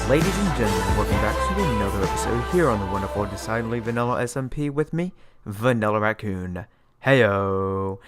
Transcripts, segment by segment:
Ladies and gentlemen, welcome back to another episode here on the wonderful Decidedly Vanilla SMP with me, Vanillaraccoon. Heyo!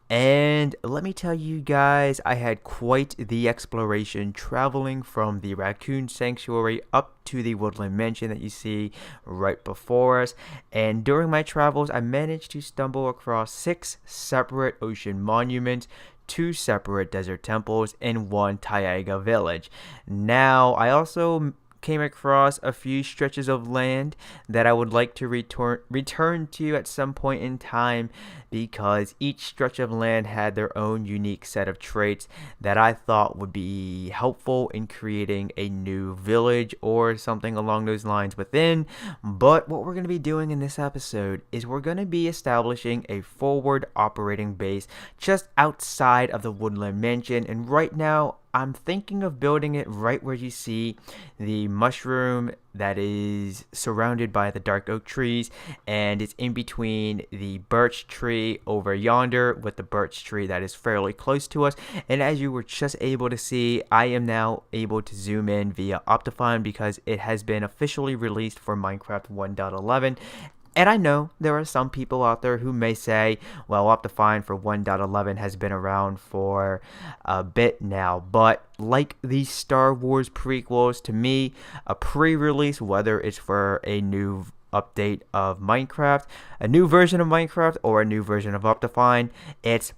And let me tell you guys, I had quite the exploration traveling from the Raccoon Sanctuary up to the Woodland Mansion that you see right before us. And during my travels, I managed to stumble across 6 separate ocean monuments, 2 separate desert temples, and 1 Taiga village. Now, I also came across a few stretches of land that I would like to return to at some point in time, because each stretch of land had their own unique set of traits that I thought would be helpful in creating a new village or something along those lines within. But what we're going to be doing in this episode is we're going to be establishing a forward operating base just outside of the Woodland Mansion, and right now I'm thinking of building it right where you see the mushroom that is surrounded by the dark oak trees, and it's in between the birch tree over yonder with the birch tree that is fairly close to us. And as you were just able to see, I am now able to zoom in via Optifine because it has been officially released for Minecraft 1.11. And I know there are some people out there who may say, well, Optifine for 1.11 has been around for a bit now. But like the Star Wars prequels, to me, a pre-release, whether it's for a new update of Minecraft, a new version of Minecraft, or a new version of Optifine, it's...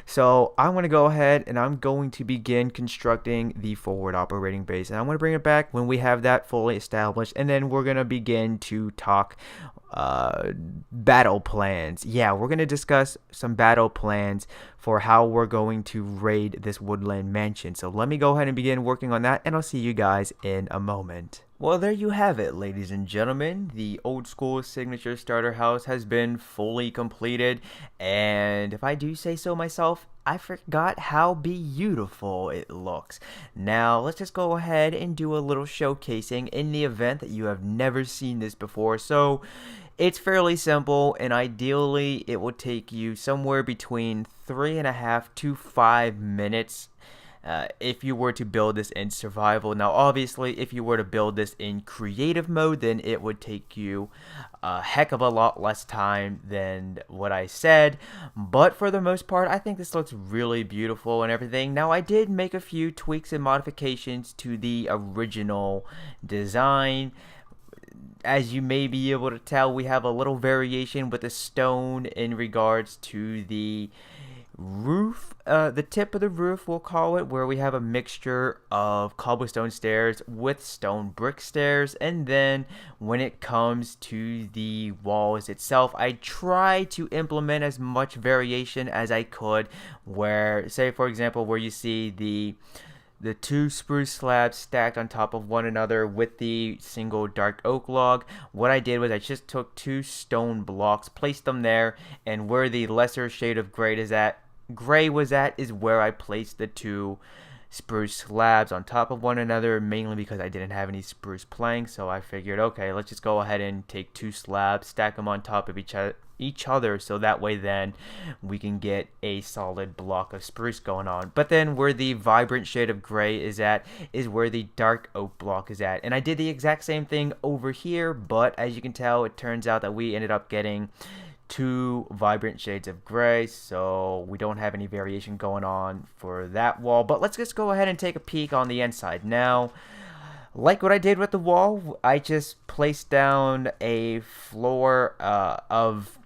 So I'm going to go ahead and I'm going to begin constructing the forward operating base, and I'm going to bring it back when we have that fully established, and then we're going to begin to talk battle plans. Yeah, we're going to discuss some battle plans for how we're going to raid this Woodland Mansion. So let me go ahead and begin working on that, and I'll see you guys in a moment. Well, there you have it, ladies and gentlemen. The old school signature starter house has been fully completed, and if I do say so myself, I forgot how beautiful it looks. Now, let's just go ahead and do a little showcasing in the event that you have never seen this before. So, it's fairly simple, and ideally, it will take you somewhere between 3.5 to 5 minutes. If you were to build this in survival. Now obviously if you were to build this in creative mode, then it would take you a heck of a lot less time than what I said, but for the most part I think this looks really beautiful and everything. Now I did make a few tweaks and modifications to the original design. As you may be able to tell, we have a little variation with the stone in regards to the roof, the tip of the roof we'll call it, where we have a mixture of cobblestone stairs with stone brick stairs. And then when it comes to the walls itself, I try to implement as much variation as I could, where say for example where you see the 2 spruce slabs stacked on top of one another with the single dark oak log. What I did was I just took 2 stone blocks, placed them there, and where the lesser shade of gray was at is where I placed the 2 spruce slabs on top of one another, mainly because I didn't have any spruce planks. So I figured, okay, let's just go ahead and take 2 slabs, stack them on top of each other, so that way then we can get a solid block of spruce going on. But then where the vibrant shade of gray is at is where the dark oak block is at, and I did the exact same thing over here, but as you can tell, it turns out that we ended up getting 2 vibrant shades of gray, so we don't have any variation going on for that wall. But let's just go ahead and take a peek on the inside. Now, like what I did with the wall, I just placed down a floor of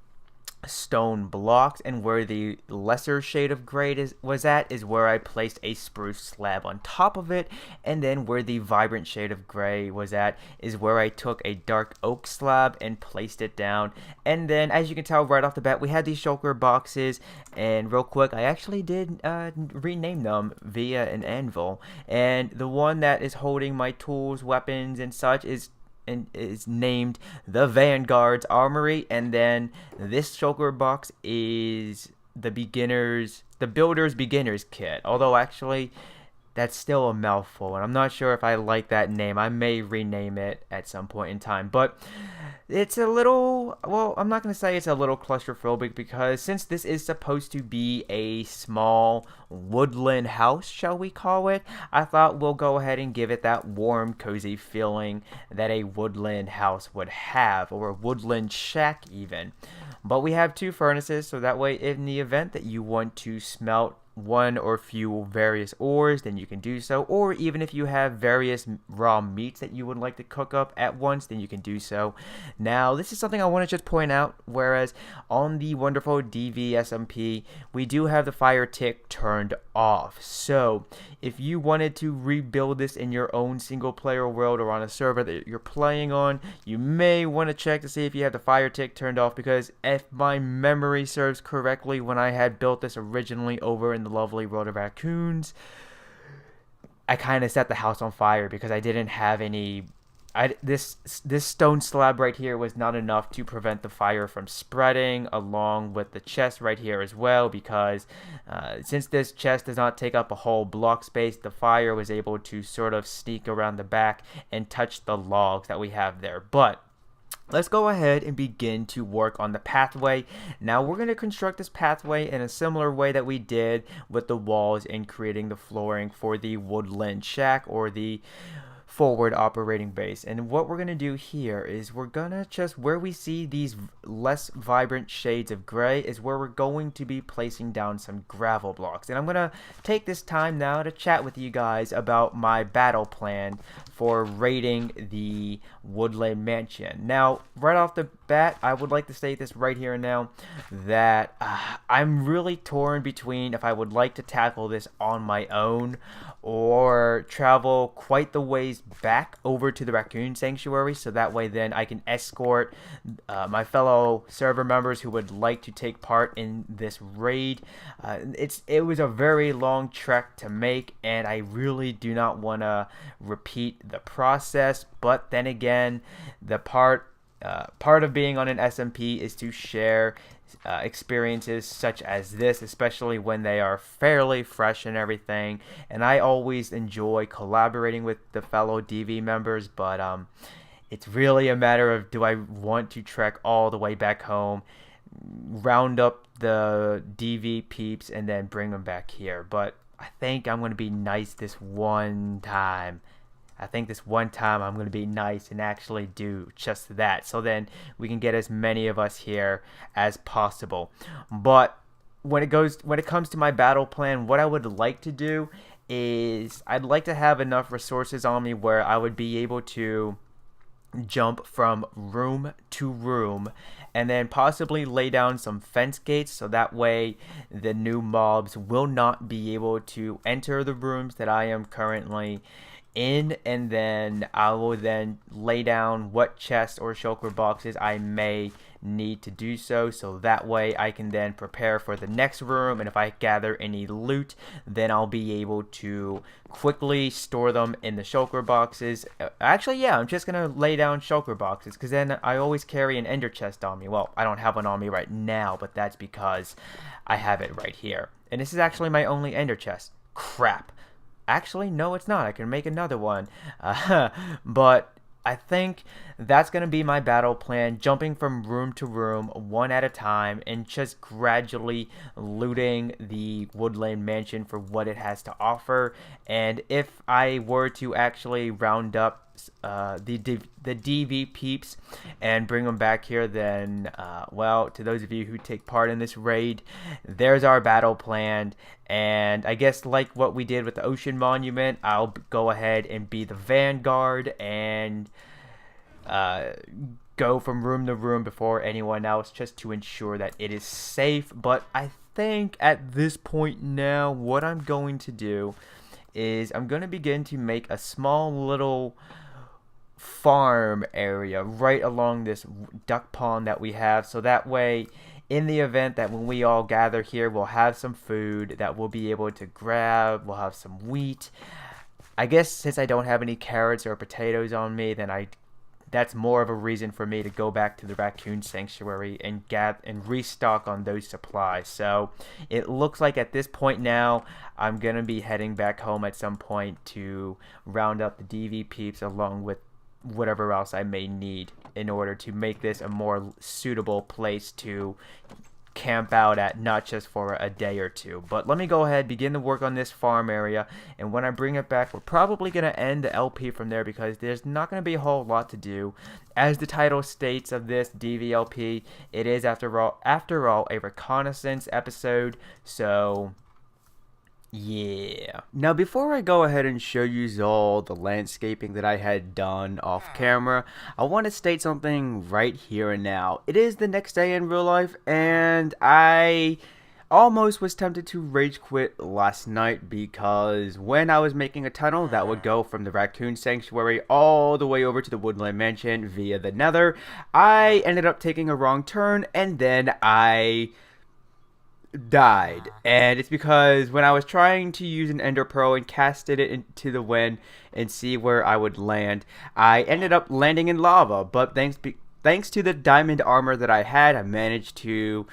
stone blocks, and where the lesser shade of gray was at is where I placed a spruce slab on top of it, and then where the vibrant shade of gray was at is where I took a dark oak slab and placed it down. And then as you can tell right off the bat, we had these shulker boxes, and real quick, I actually did rename them via an anvil, and the one that is holding my tools, weapons, and such is is named the Vanguard's Armory, and then this shulker box is the builder's beginner's kit. Although actually, that's still a mouthful, and I'm not sure if I like that name. I may rename it at some point in time, but it's a little, well, I'm not going to say it's a little claustrophobic, because since this is supposed to be a small woodland house, shall we call it, I thought we'll go ahead and give it that warm, cozy feeling that a woodland house would have, or a woodland shack even. But we have 2 furnaces, so that way in the event that you want to smelt one or few various ores, then you can do so. Or even if you have various raw meats that you would like to cook up at once, then you can do so. Now, this is something I want to just point out, whereas on the wonderful DVSMP, we do have the fire tick turned off. So, if you wanted to rebuild this in your own single player world or on a server that you're playing on, you may want to check to see if you have the fire tick turned off, because if my memory serves correctly, when I had built this originally over in the lovely world of raccoons, I kind of set the house on fire because I didn't have any. This stone slab right here was not enough to prevent the fire from spreading, along with the chest right here as well, because since this chest does not take up a whole block space, the fire was able to sort of sneak around the back and touch the logs that we have there. But let's go ahead and begin to work on the pathway. Now we're going to construct this pathway in a similar way that we did with the walls and creating the flooring for the woodland shack, or the forward operating base. And what we're going to do here is we're going to just, where we see these less vibrant shades of gray, is where we're going to be placing down some gravel blocks. And I'm going to take this time now to chat with you guys about my battle plan for raiding the Woodland Mansion. Now, right off the bat, I would like to state this right here and now, that I'm really torn between if I would like to tackle this on my own or travel quite the ways back over to the Raccoon Sanctuary, so that way then I can escort my fellow server members who would like to take part in this raid. It was a very long trek to make, and I really do not want to repeat the process. But then again, the part of being on an SMP is to share experiences such as this, especially when they are fairly fresh and everything. And I always enjoy collaborating with the fellow DV members, but it's really a matter of, do I want to trek all the way back home, round up the DV peeps, and then bring them back here? But I think I'm going to be nice this one time. I think this one time I'm going to be nice and actually do just that, so then we can get as many of us here as possible. But when it comes to my battle plan, what I would like to do is I'd like to have enough resources on me where I would be able to jump from room to room, and then possibly lay down some fence gates, so that way the new mobs will not be able to enter the rooms that I am currently in. And then I will then lay down what chests or shulker boxes I may need to do so that way I can then prepare for the next room, and if I gather any loot, then I'll be able to quickly store them in the shulker boxes. Actually, yeah, I'm just gonna lay down shulker boxes, because then I always carry an ender chest on me. Well, I don't have one on me right now, but that's because I have it right here, and this is actually my only ender chest. Crap. Actually, no, it's not. I can make another one. But I think that's going to be my battle plan, jumping from room to room, one at a time, and just gradually looting the Woodland Mansion for what it has to offer. And if I were to actually round up the DV peeps and bring them back here, then well, to those of you who take part in this raid, there's our battle plan. And I guess like what we did with the Ocean Monument, I'll go ahead and be the Vanguard and go from room to room before anyone else, just to ensure that it is safe. But I think at this point now, what I'm going to do is I'm going to begin to make a small little farm area right along this duck pond that we have, so that way in the event that when we all gather here, we'll have some food that we'll be able to grab. We'll have some wheat. I guess since I don't have any carrots or potatoes on me, then I that's more of a reason for me to go back to the raccoon sanctuary and restock on those supplies. So it looks like at this point now I'm gonna be heading back home at some point to round up the DV peeps along with whatever else I may need in order to make this a more suitable place to camp out at, not just for a day or two. But let me go ahead, begin the work on this farm area, and when I bring it back, we're probably going to end the LP from there because there's not going to be a whole lot to do. As the title states of this DVLP, it is after all a reconnaissance episode, so yeah. Now before I go ahead and show you all the landscaping that I had done off camera, I want to state something right here and now. It is the next day in real life, and I almost was tempted to rage quit last night because when I was making a tunnel that would go from the raccoon sanctuary all the way over to the Woodland Mansion via the Nether, I ended up taking a wrong turn, and then I died. And it's because when I was trying to use an ender pearl and casted it into the wind and see where I would land, I ended up landing in lava. But thanks to the diamond armor that I had, I managed to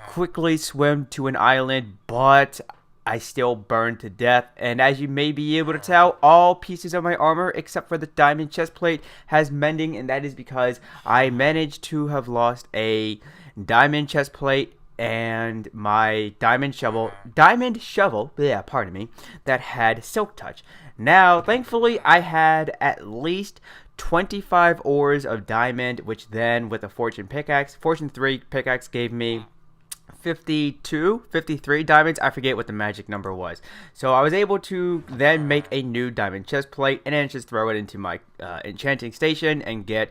quickly swim to an island, but I still burned to death. And as you may be able to tell, all pieces of my armor except for the diamond chestplate has mending, and that is because I managed to have lost a diamond chestplate and my diamond shovel, yeah, pardon me, that had silk touch. Now, thankfully, I had at least 25 ores of diamond, which then with a fortune 3 pickaxe gave me 53 diamonds. I forget what the magic number was. So I was able to then make a new diamond chest plate and then just throw it into my enchanting station and get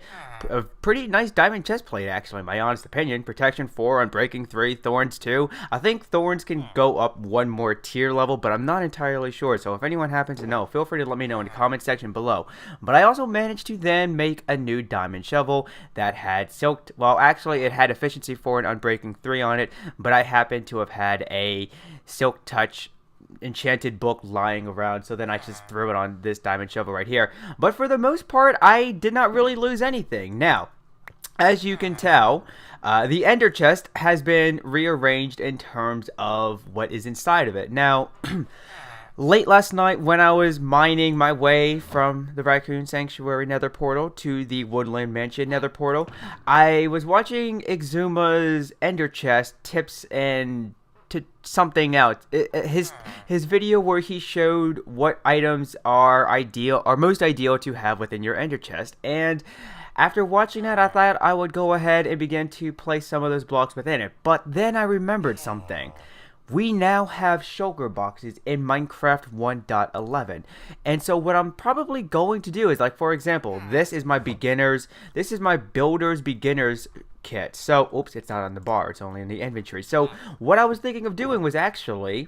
a pretty nice diamond chest plate, actually, in my honest opinion. Protection 4, Unbreaking 3, Thorns 2. I think Thorns can go up one more tier level, but I'm not entirely sure. So if anyone happens to know, feel free to let me know in the comment section below. But I also managed to then make a new diamond shovel that had silk, well, actually it had efficiency 4 and Unbreaking 3 on it, but I happen to have had a silk touch enchanted book lying around, so then I just threw it on this diamond shovel right here. But for the most part, I did not really lose anything. Now, as you can tell, the ender chest has been rearranged in terms of what is inside of it. Now, late last night when I was mining my way from the Raccoon Sanctuary nether portal to the Woodland Mansion nether portal, I was watching Exuma's ender chest tips and to something else. His video where he showed what items are most ideal to have within your ender chest, and after watching that, I thought I would go ahead and begin to place some of those blocks within it. But then I remembered something. We now have shulker boxes in Minecraft 1.11. And so what I'm probably going to do is, like, for example, this is my builder's beginner's kit. So, oops, it's not on the bar, it's only in the inventory. So what I was thinking of doing was actually,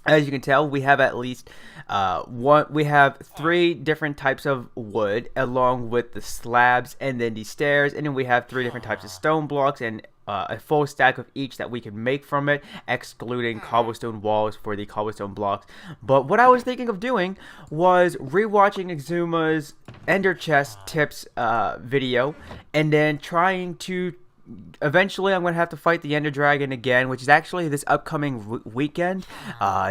as you can tell, we have at least we have 3 different types of wood along with the slabs and then the stairs, and then we have 3 different types of stone blocks and a full stack of each that we can make from it, excluding cobblestone walls for the cobblestone blocks. But what I was thinking of doing was rewatching Exuma's ender chest tips video, and then trying to eventually I'm going to have to fight the Ender Dragon again, which is actually this upcoming weekend,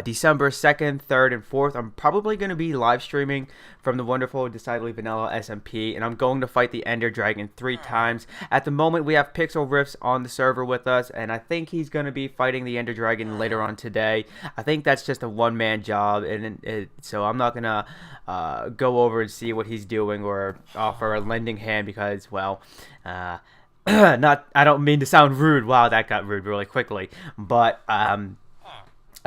December 2nd, 3rd, and 4th. I'm probably going to be live streaming from the wonderful Decidedly Vanilla SMP, and I'm going to fight the Ender Dragon 3 times. At the moment, we have Pixel Rifts on the server with us, and I think he's going to be fighting the Ender Dragon later on today. I think that's just a one-man job, and so I'm not going to go over and see what he's doing or offer a lending hand because, well, I don't mean to sound rude. Wow, that got rude really quickly. But I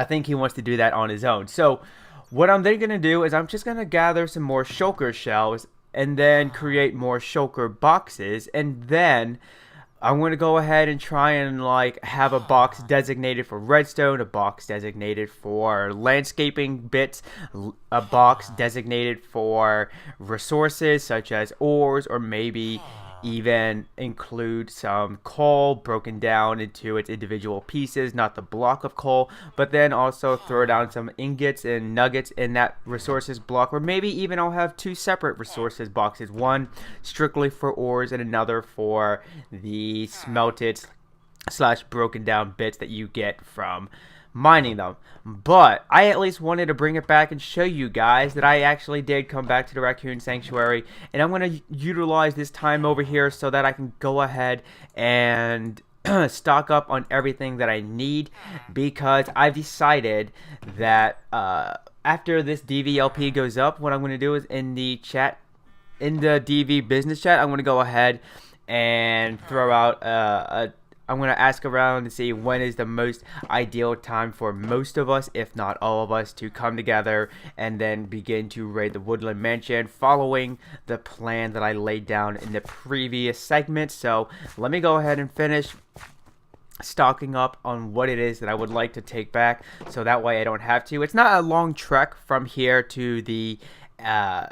think he wants to do that on his own. So what I'm then going to do is I'm just going to gather some more shulker shells and then create more shulker boxes. And then I'm going to go ahead and try and like have a box designated for redstone, a box designated for landscaping bits, a box designated for resources such as ores or maybe even include some coal broken down into its individual pieces, not the block of coal, but then also throw down some ingots and nuggets in that resources block, or maybe even I'll have two separate resources boxes, one strictly for ores and another for the smelted slash broken down bits that you get from mining them. But I at least wanted to bring it back and show you guys that I actually did come back to the Raccoon Sanctuary, and I'm going to utilize this time over here so that I can go ahead and stock up on everything that I need, because I've decided that after this DVLP goes up, what I'm going to do is in the chat, in the DV business chat, I'm going to go ahead and throw out I'm going to ask around to see when is the most ideal time for most of us, if not all of us, to come together and then begin to raid the Woodland Mansion following the plan that I laid down in the previous segment. So let me go ahead and finish stocking up on what it is that I would like to take back, so that way I don't have to. It's not a long trek from here to the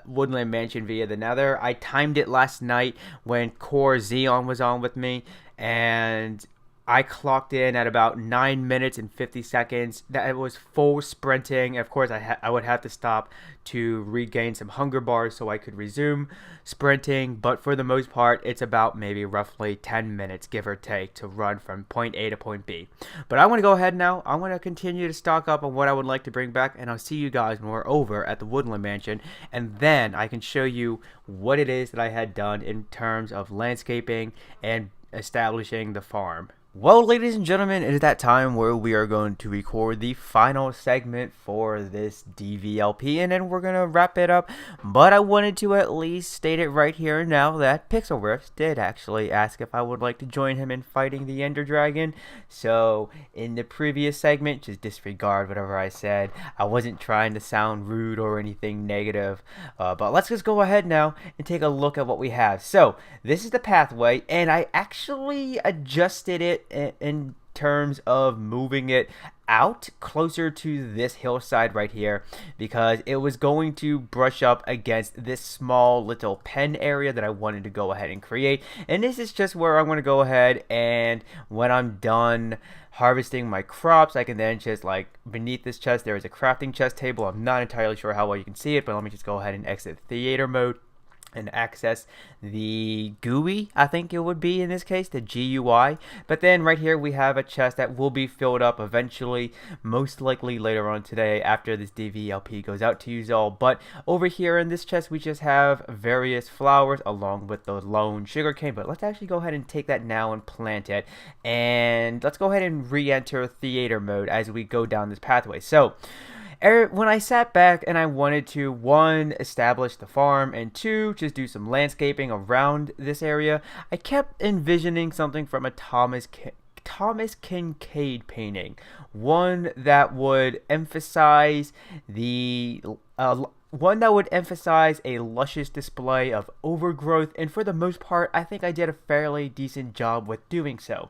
Woodland Mansion via the Nether. I timed it last night when Core Xeon was on with me, and I clocked in at about 9 minutes and 50 seconds. That was full sprinting. Of course, I would have to stop to regain some hunger bars so I could resume sprinting. But for the most part, it's about maybe roughly 10 minutes, give or take, to run from point A to point B. But I want to go ahead now. I want to continue to stock up on what I would like to bring back, and I'll see you guys more over at the Woodland Mansion. And then I can show you what it is that I had done in terms of landscaping and establishing the farm. Well, ladies and gentlemen, it is that time where we are going to record the final segment for this DVLP, and then we're going to wrap it up. But I wanted to at least state it right here and now that Pixel Riffs did actually ask if I would like to join him in fighting the Ender Dragon. So in the previous segment, just disregard whatever I said. I wasn't trying to sound rude or anything negative. But let's just go ahead now and take a look at what we have. So this is the pathway, and I actually adjusted it in terms of moving it out closer to this hillside right here, because it was going to brush up against this small little pen area that I wanted to go ahead and create. And this is just where I'm going to go ahead, and when I'm done harvesting my crops, I can then just, like, beneath this chest there is a crafting chest table. I'm not entirely sure how well you can see it, but let me just go ahead and exit theater mode and access the GUI, I think it would be in this case, the GUI. But then right here we have a chest that will be filled up eventually, most likely later on today after this DVLP goes out to you all. But over here in this chest we just have various flowers along with the lone sugarcane. But let's actually go ahead and take that now and plant it, and let's go ahead and re-enter theater mode as we go down this pathway. So when I sat back and I wanted to, one, establish the farm, and two, just do some landscaping around this area, I kept envisioning something from a Thomas Kincaid painting. One that would emphasize a luscious display of overgrowth, and for the most part, I think I did a fairly decent job with doing so.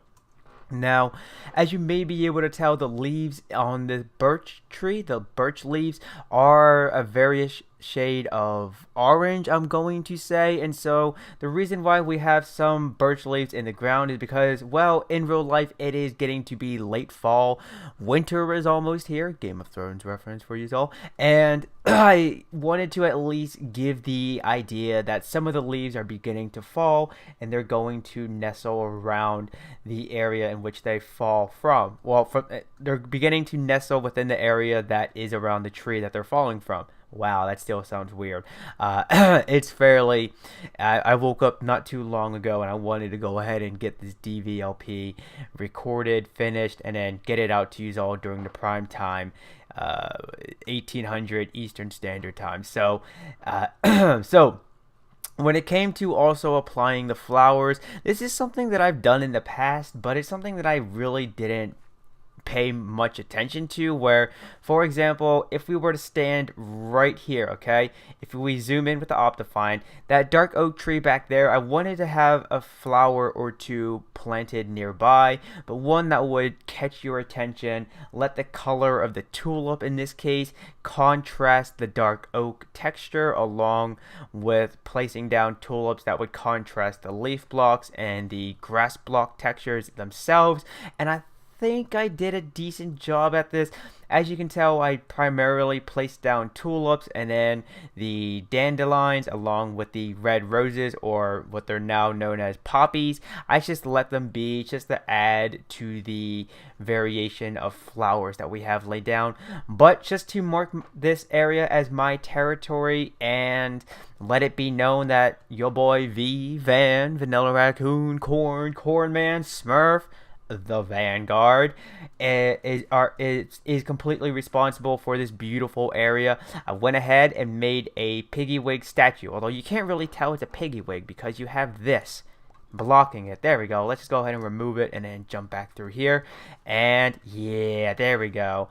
Now, as you may be able to tell, the leaves on the birch tree, the birch leaves, are a various shade of orange, I'm going to say. And so the reason why we have some birch leaves in the ground is because, well, in real life it is getting to be late fall. Winter is almost here. Game of Thrones reference for you all. And I wanted to at least give the idea that some of the leaves are beginning to fall, and they're going to nestle around the area in which they fall from. Well, they're beginning to nestle within the area that is around the tree that they're falling from. Wow, that still sounds weird. It's fairly... I woke up not too long ago, and I wanted to go ahead and get this DVLP recorded, finished, and then get it out to you all during the prime time, 1800 Eastern Standard Time. So, so when it came to also applying the flowers, this is something that I've done in the past, but it's something that I really didn't pay much attention to. Where, for example, if we were to stand right here, okay, if we zoom in with the Optifine, that dark oak tree back there, I wanted to have a flower or two planted nearby, but one that would catch your attention, let the color of the tulip in this case contrast the dark oak texture, along with placing down tulips that would contrast the leaf blocks and the grass block textures themselves. And I think I did a decent job at this. As you can tell, I primarily placed down tulips and then the dandelions along with the red roses, or what they're now known as poppies. I just let them be, just to add to the variation of flowers that we have laid down, but just to mark this area as my territory and let it be known that your boy Vanillaraccoon, Corn Man, Smurf, the Vanguard is completely responsible for this beautiful area. I went ahead and made a Piggywig statue, although you can't really tell it's a Piggywig because you have this blocking it. There we go. Let's just go ahead and remove it and then jump back through here, and yeah, there we go.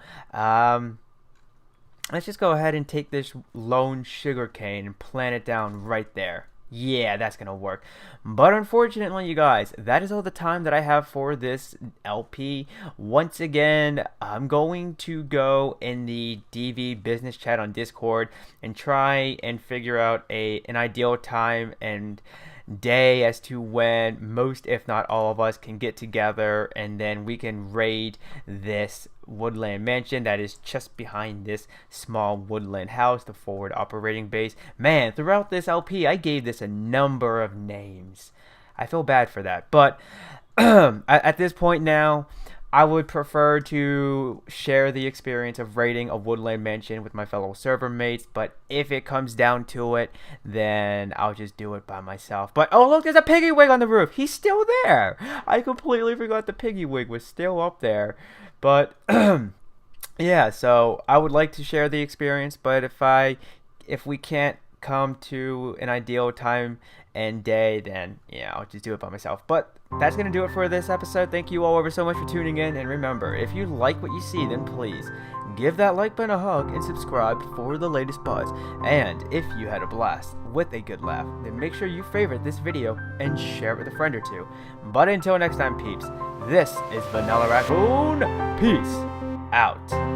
Let's just go ahead and take this lone sugarcane and plant it down right there. Yeah, that's gonna work. But unfortunately, you guys, that is all the time that I have for this LP. Once again, I'm going to go in the DV business chat on Discord and try and figure out an ideal time and day as to when most, if not all of us, can get together, and then we can raid this Woodland Mansion that is just behind this small woodland house, the forward operating base. Man, throughout this LP, I gave this a number of names. I feel bad for that, but at this point now, I would prefer to share the experience of raiding a Woodland Mansion with my fellow server mates, but if it comes down to it, then I'll just do it by myself. But oh look, there's a Piggywig on the roof. He's still there. I completely forgot the Piggywig was still up there. But yeah, so I would like to share the experience, but if we can't come to an ideal time and day, then yeah, I'll just do it by myself. But that's gonna do it for this episode. Thank you all ever so much for tuning in, and remember, if you like what you see, then please give that like button a hug and subscribe for the latest buzz. And if you had a blast with a good laugh, then make sure you favorite this video and share it with a friend or two. But until next time, peeps, this is Vanillaraccoon. Peace out.